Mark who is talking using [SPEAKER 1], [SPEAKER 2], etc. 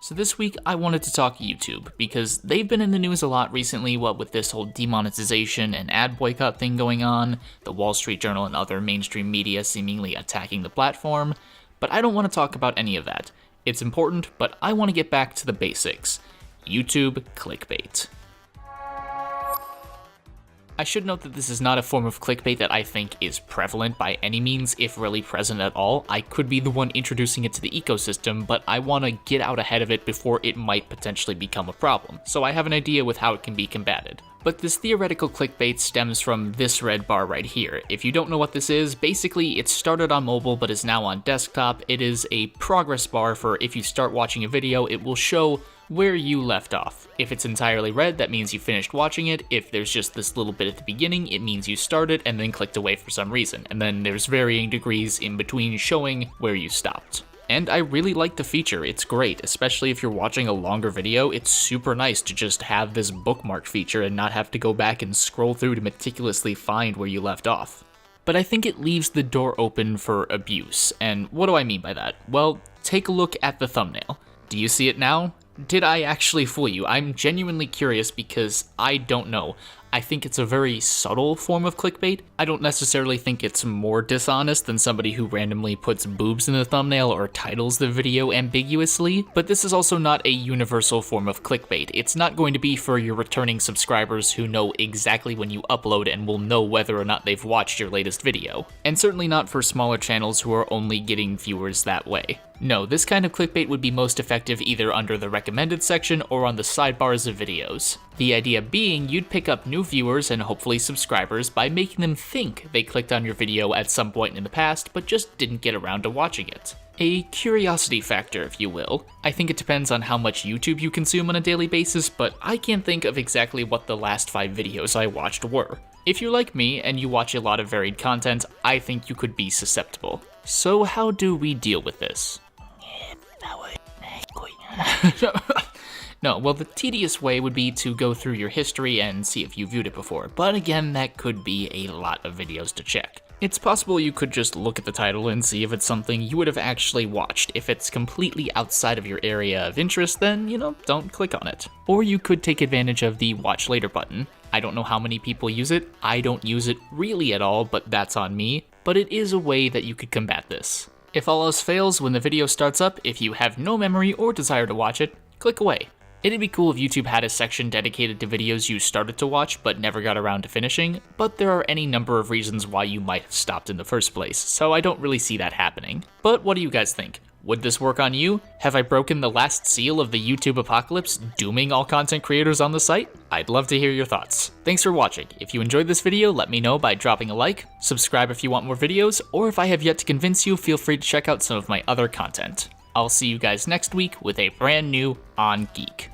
[SPEAKER 1] So this week I wanted to talk YouTube, because they've been in the news a lot recently, what with this whole demonetization and ad boycott thing going on, the Wall Street Journal and other mainstream media seemingly attacking the platform, but I don't want to talk about any of that. It's important, but I want to get back to the basics. YouTube clickbait. I should note that this is not a form of clickbait that I think is prevalent by any means, if really present at all. I could be the one introducing it to the ecosystem, but I want to get out ahead of it before it might potentially become a problem, so I have an idea with how it can be combated. But this theoretical clickbait stems from this red bar right here. If you don't know what this is, basically it started on mobile but is now on desktop. It is a progress bar for if you start watching a video, it will show where you left off. If it's entirely red, that means you finished watching it. If there's just this little bit at the beginning, it means you started and then clicked away for some reason. And then there's varying degrees in between showing where you stopped. And I really like the feature, it's great, especially if you're watching a longer video. It's super nice to just have this bookmark feature and not have to go back and scroll through to meticulously find where you left off. But I think it leaves the door open for abuse. And what do I mean by that? Well, take a look at the thumbnail. Do you see it now? Did I actually fool you? I'm genuinely curious because I don't know. I think it's a very subtle form of clickbait. I don't necessarily think it's more dishonest than somebody who randomly puts boobs in the thumbnail or titles the video ambiguously, but this is also not a universal form of clickbait. It's not going to be for your returning subscribers who know exactly when you upload and will know whether or not they've watched your latest video. And certainly not for smaller channels who are only getting viewers that way. No, this kind of clickbait would be most effective either under the recommended section or on the sidebars of videos. The idea being you'd pick up new viewers and hopefully subscribers by making them think they clicked on your video at some point in the past but just didn't get around to watching it. A curiosity factor, if you will. I think it depends on how much YouTube you consume on a daily basis, but I can't think of exactly what the last 5 videos I watched were. If you're like me and you watch a lot of varied content, I think you could be susceptible. So how do we deal with this? No, well, the tedious way would be to go through your history and see if you viewed it before, but again, that could be a lot of videos to check. It's possible you could just look at the title and see if it's something you would have actually watched. If it's completely outside of your area of interest, then, don't click on it. Or you could take advantage of the watch later button. I don't know how many people use it. I don't use it really at all, but that's on me. But it is a way that you could combat this. If all else fails, when the video starts up, if you have no memory or desire to watch it, click away. It'd be cool if YouTube had a section dedicated to videos you started to watch but never got around to finishing, but there are any number of reasons why you might have stopped in the first place, so I don't really see that happening. But what do you guys think? Would this work on you? Have I broken the last seal of the YouTube apocalypse, dooming all content creators on the site? I'd love to hear your thoughts. Thanks for watching. If you enjoyed this video, let me know by dropping a like, subscribe if you want more videos, or if I have yet to convince you, feel free to check out some of my other content. I'll see you guys next week with a brand new On Geek.